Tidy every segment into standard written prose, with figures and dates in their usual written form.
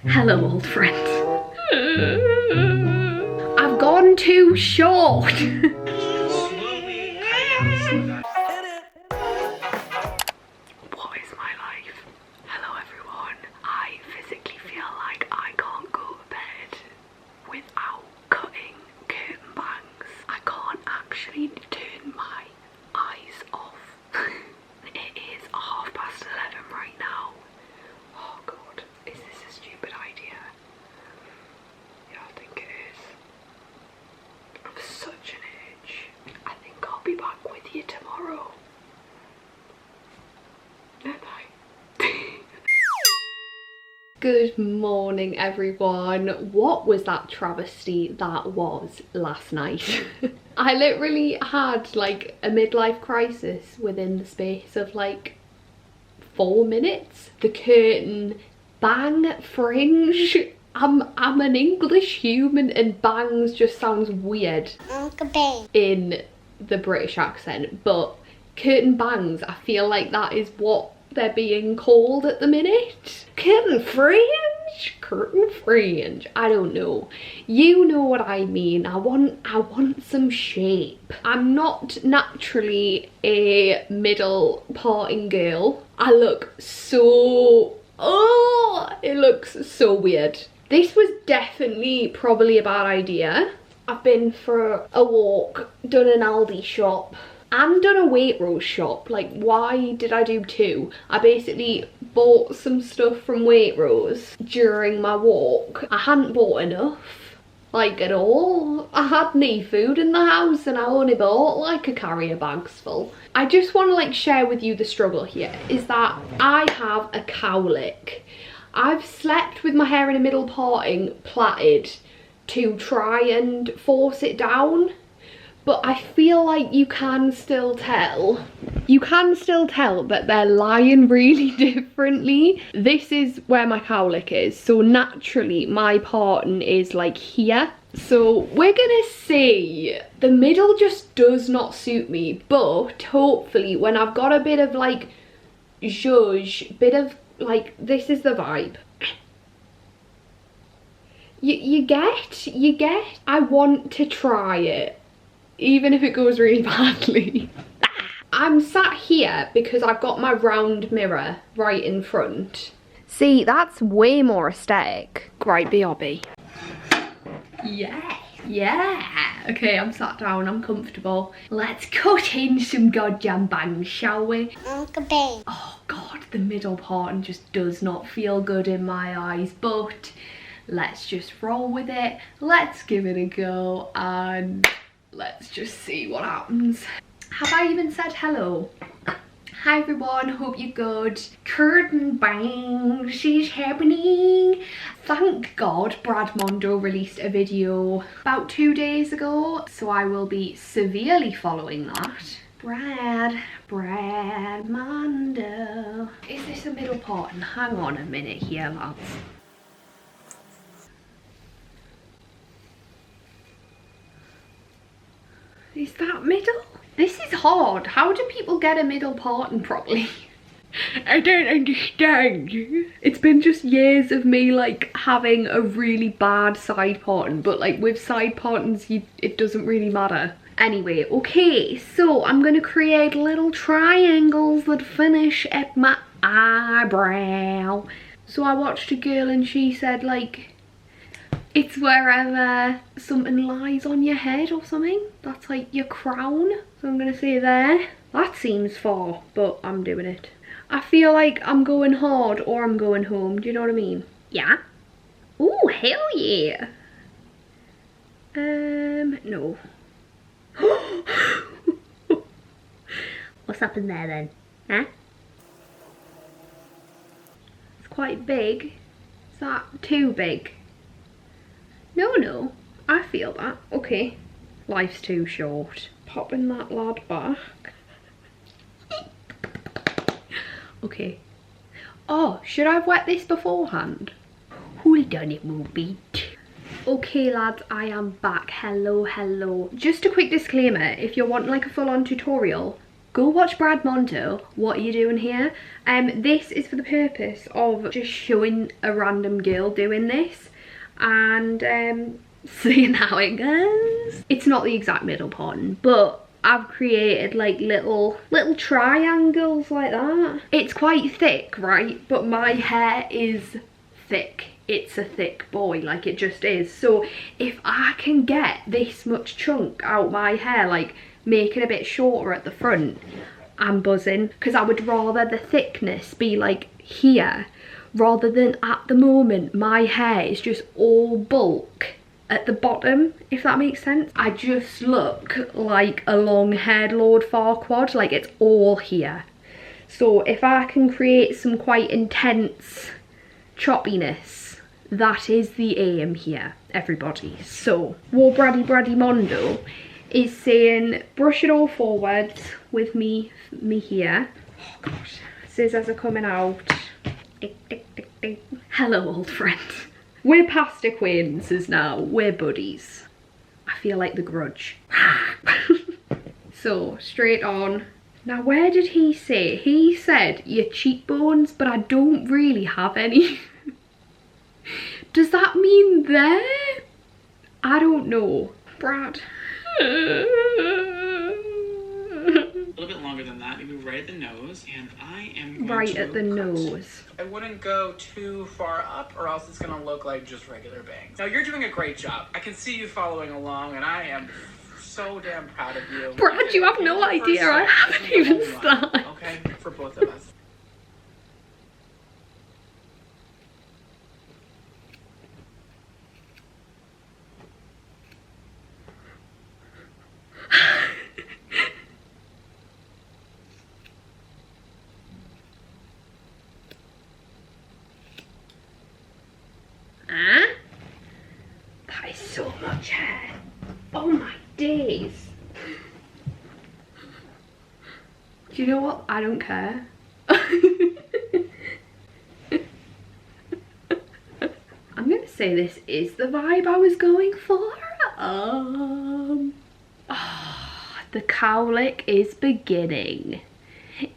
Hello, old friend. I've gone too short. What is my life? Hello everyone. I physically feel like I can't go to bed without cutting curtain bangs. I can't actually turn my eyes off. It is 11:30 right now. Oh god, is this a stupid idea? Yeah, I think it is. I'm such an itch. I think I'll be back with you tomorrow. Good morning everyone. What was that travesty that was last night? I literally had like a midlife crisis within the space of like 4 minutes. The curtain bang fringe. I'm an English human and bangs just sounds weird in the British accent, but curtain bangs, I feel like that is what they're being called at the minute. Curtain fringe? Curtain fringe. I don't know. You know what I mean. I want some shape. I'm not naturally a middle parting girl. I look so... oh, it looks so weird. This was definitely probably a bad idea. I've been for a walk, done an Aldi shop, and done a Waitrose shop. Like, why did I do two? I basically bought some stuff from Waitrose during my walk. I hadn't bought enough, like at all. I had no food in the house and I only bought like a carrier bag's full. I just want to like share with you the struggle here is that I have a cowlick. I've slept with my hair in a middle parting plaited to try and force it down. But I feel like you can still tell that they're lying really differently. This is where my cowlick is, so naturally my parting is like here. So we're gonna see. The middle just does not suit me, but hopefully when I've got a bit of like zhuzh, bit of like, this is the vibe. You get, I want to try it. Even if it goes really badly. I'm sat here because I've got my round mirror right in front. See, that's way more aesthetic. Right, B.R.B. Yeah, yeah. Okay, I'm sat down, I'm comfortable. Let's cut in some goddamn bangs, shall we? Oh god, the middle part just does not feel good in my eyes, but let's just roll with it. Let's give it a go and let's just see what happens. Have I even said hello? Hi everyone, hope you're good. Curtain bangs is happening. Thank God Brad Mondo released a video about 2 days ago, so I will be severely following that. Brad Mondo. Is this a middle part? And hang on a minute here, lads. Is that middle? This is hard. How do people get a middle parting properly? I don't understand. It's been just years of me like having a really bad side parting, but like with side partings it doesn't really matter. Anyway, okay, so I'm gonna create little triangles that finish at my eyebrow. So I watched a girl and she said like, it's wherever something lies on your head or something. That's like your crown. So I'm gonna say there. That seems far, but I'm doing it. I feel like I'm going hard or I'm going home. Do you know what I mean? Yeah. Oh, hell yeah. No. What's happened there then? Huh? It's quite big. Is that too big? No, I feel that. Okay, life's too short. Popping that lad back. Okay. Oh, should I have wet this beforehand? Hold on, it will beat. Okay lads, I am back. Hello. Just a quick disclaimer, if you're wanting like a full-on tutorial, go watch Brad Mondo. What are you doing here? This is for the purpose of just showing a random girl doing this and seeing how it goes. It's not the exact middle pattern, but I've created like little triangles like that. It's quite thick, right? But my hair is thick. It's a thick boy, like it just is. So if I can get this much chunk out my hair, like make it a bit shorter at the front, I'm buzzing. Because I would rather the thickness be like here rather than at the moment my hair is just all bulk at the bottom, if that makes sense. I just look like a long-haired Lord Farquaad, like it's all here. So if I can create some quite intense choppiness, that is the aim here, everybody. So what Braddy Mondo is saying, brush it all forwards with me here. Oh gosh, scissors are coming out. Tick, tick, tick, tick. Hello, old friend. We're past acquaintances now, we're buddies. I feel like the Grudge. So, straight on. Now, where did he say? He said your cheekbones, but I don't really have any. Does that mean there? I don't know. Brad. A little bit longer than that, maybe right at the nose, and I am going right to at the nose. I wouldn't go too far up or else it's gonna look like just regular bangs. Now you're doing a great job. I can see you following along and I am so damn proud of you. Brad, you have no idea, I haven't even started. Okay, for both of us. That is so much hair. Oh my days. Do you know what? I don't care. I'm gonna say this is the vibe I was going for. The cowlick is beginning.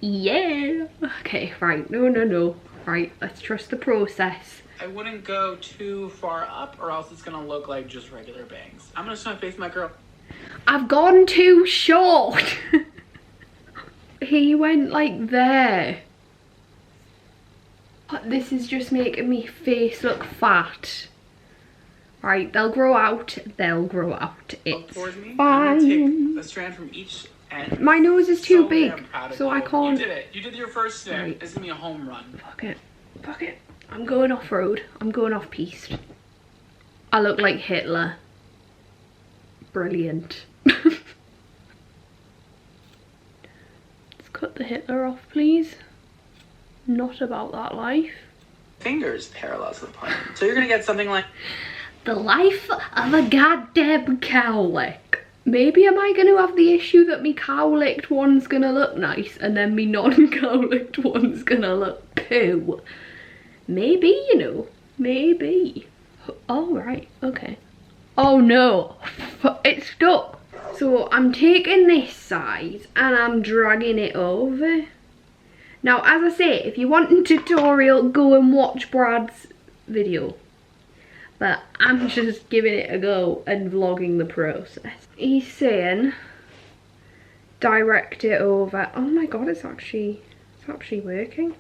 Yeah. Okay, right. No. Right, let's trust the process. I wouldn't go too far up or else it's gonna look like just regular bangs. I'm gonna start face my girl. I've gone too short. He went like there. This is just making me face look fat. Right, they'll grow out. It's fine. I'm gonna take a strand from each end. My nose is too big, so I can't. You did it. You did your first snip. Right. This is gonna be a home run. Fuck it. I'm going off-road. I'm going off-piste. I look like Hitler. Brilliant. Let's cut the Hitler off, please. Not about that life. Fingers parallel to the plane. So you're gonna get something like the life of a goddamn cowlick. Maybe am I going to have the issue that me cowlicked one's going to look nice and then me non-cowlicked one's going to look poo? Maybe, you know. Maybe. Oh, right. Okay. Oh, no. It's stuck. So I'm taking this side and I'm dragging it over. Now, as I say, if you want a tutorial, go and watch Brad's video. But I'm just giving it a go and vlogging the process. He's saying, direct it over. Oh my god, it's actually working.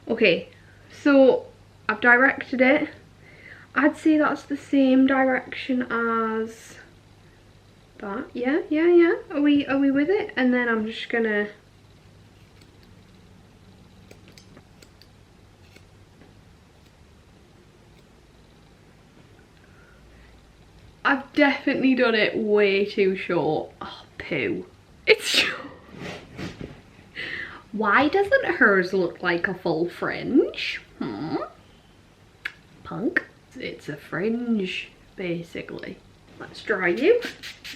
Okay, so I've directed it. I'd say that's the same direction as that. Yeah. Are we with it? And then I'm just gonna. I've definitely done it way too short. Oh, poo. It's short. Why doesn't hers look like a full fringe? Punk. It's a fringe, basically. Let's dry you.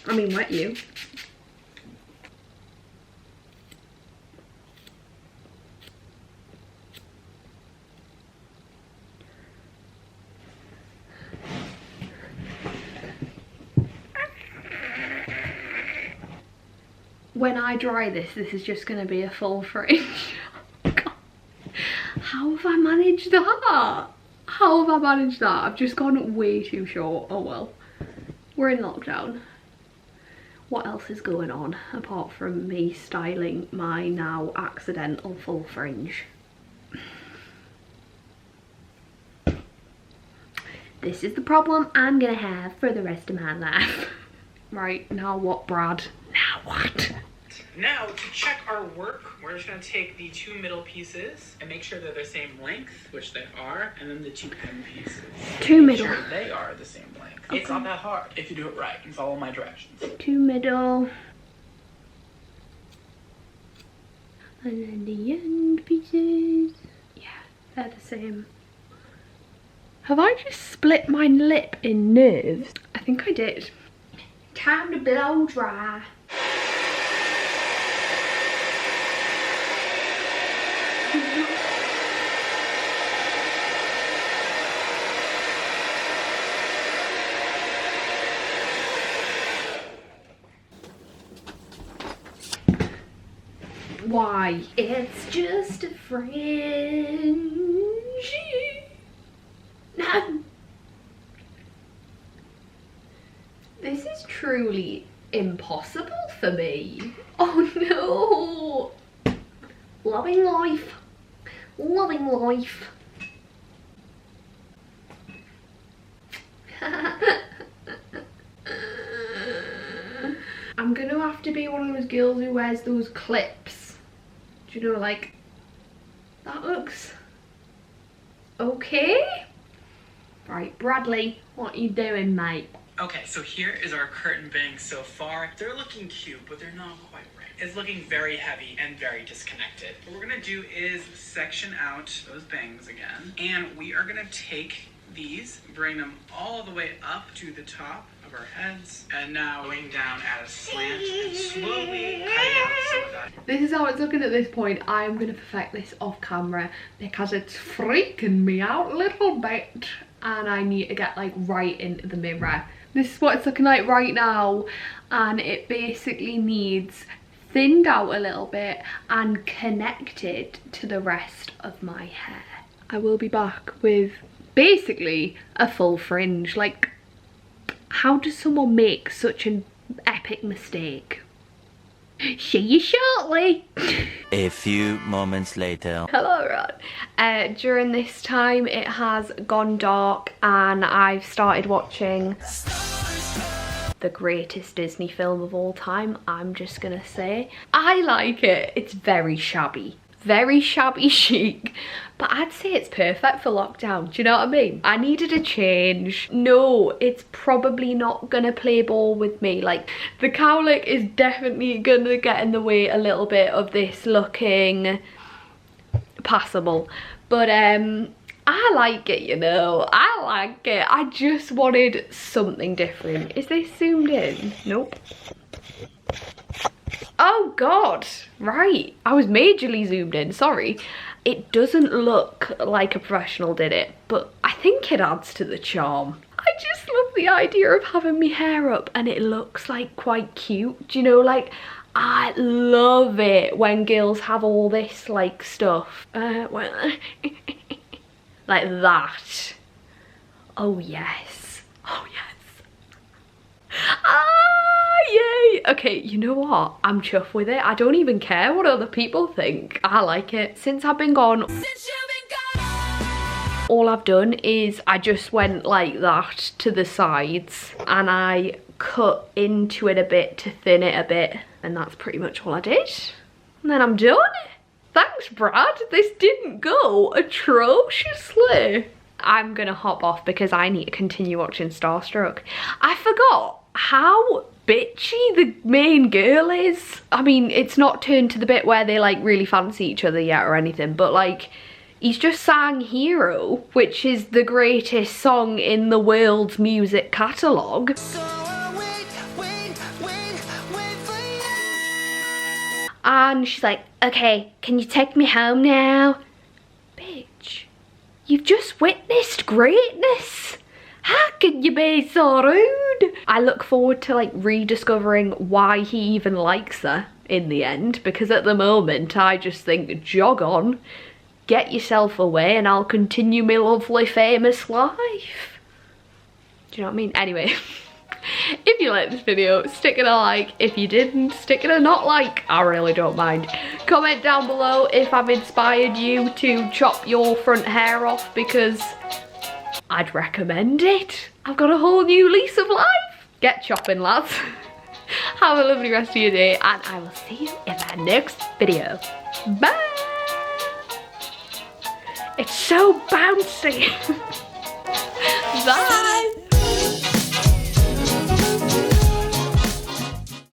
I mean, wet you. when I dry this is just going to be a full fringe. God. How have I managed that? How have I managed that? I've just gone way too short. Oh well. We're in lockdown. What else is going on apart from me styling my now accidental full fringe? This is the problem I'm gonna have for the rest of my life. Right, now what, Brad? Now what? Now, to check our work, we're just going to take the two middle pieces and make sure they're the same length, which they are, and then the two end pieces. Two middle. Make sure they are the same length. Okay. It's not that hard if you do it right and follow my directions. Two middle. And then the end pieces. Yeah, they're the same. Have I just split my lip in nerves? I think I did. Time to blow dry. Why? It's just a fringe. No. This is truly impossible for me. Oh no. Loving life. Loving life. I'm gonna have to be one of those girls who wears those clips. Do you know, like, that looks okay. Right, Bradley, what are you doing, mate? Okay, so here is our curtain bangs so far. They're looking cute, but they're not quite right. It's looking very heavy and very disconnected. What we're gonna do is section out those bangs again, and we are gonna take these, bring them all the way up to the top of our heads, and now going down at a slant and slowly cutting out some of that. This is how it's looking at this point. I'm gonna perfect this off camera because it's freaking me out a little bit, and I need to get like right into the mirror. This is what it's looking like right now, and it basically needs thinned out a little bit and connected to the rest of my hair. I will be back with basically a full fringe. Like, how does someone make such an epic mistake? See you shortly. A few moments later. Hello, Rod. During this time it has gone dark and I've started watching the greatest Disney film of all time. I'm just gonna say I like it. It's very shabby chic, but I'd say it's perfect for lockdown. Do you know what I mean? I needed a change. No, it's probably not gonna play ball with me. Like, the cowlick is definitely gonna get in the way a little bit of this looking passable, but I like it, you know. I like it. I just wanted something different. Is this zoomed in? Nope. Oh god, right, I was majorly zoomed in, sorry. It doesn't look like a professional did it, but I think it adds to the charm. I just love the idea of having my hair up and it looks like quite cute. Do you know, like, I love it when girls have all this like stuff. Well, like that. Oh yes, oh yes. Yay! Okay, you know what? I'm chuffed with it. I don't even care what other people think. I like it. Since I've been gone, all I've done is I just went like that to the sides and I cut into it a bit to thin it a bit, and that's pretty much all I did. And then I'm done. Thanks, Brad. This didn't go atrociously. I'm gonna hop off because I need to continue watching Starstruck. I forgot how bitchy the main girl is. I mean, it's not turned to the bit where they like really fancy each other yet or anything, but like, he's just sang Hero, which is the greatest song in the world's music catalogue. And she's like, okay, can you take me home now? Bitch, you've just witnessed greatness. How could you be so rude? I look forward to like rediscovering why he even likes her. in the end, because at the moment I just think, jog on, get yourself away and I'll continue my lovely famous life. Do you know what I mean? Anyway, if you liked this video, stick it a like. If you didn't, stick it a not like. I really don't mind. Comment down below if I've inspired you to chop your front hair off, because I'd recommend it. I've got a whole new lease of life. Get chopping, lads. Have a lovely rest of your day, and I will see you in my next video. Bye! It's so bouncy. Bye!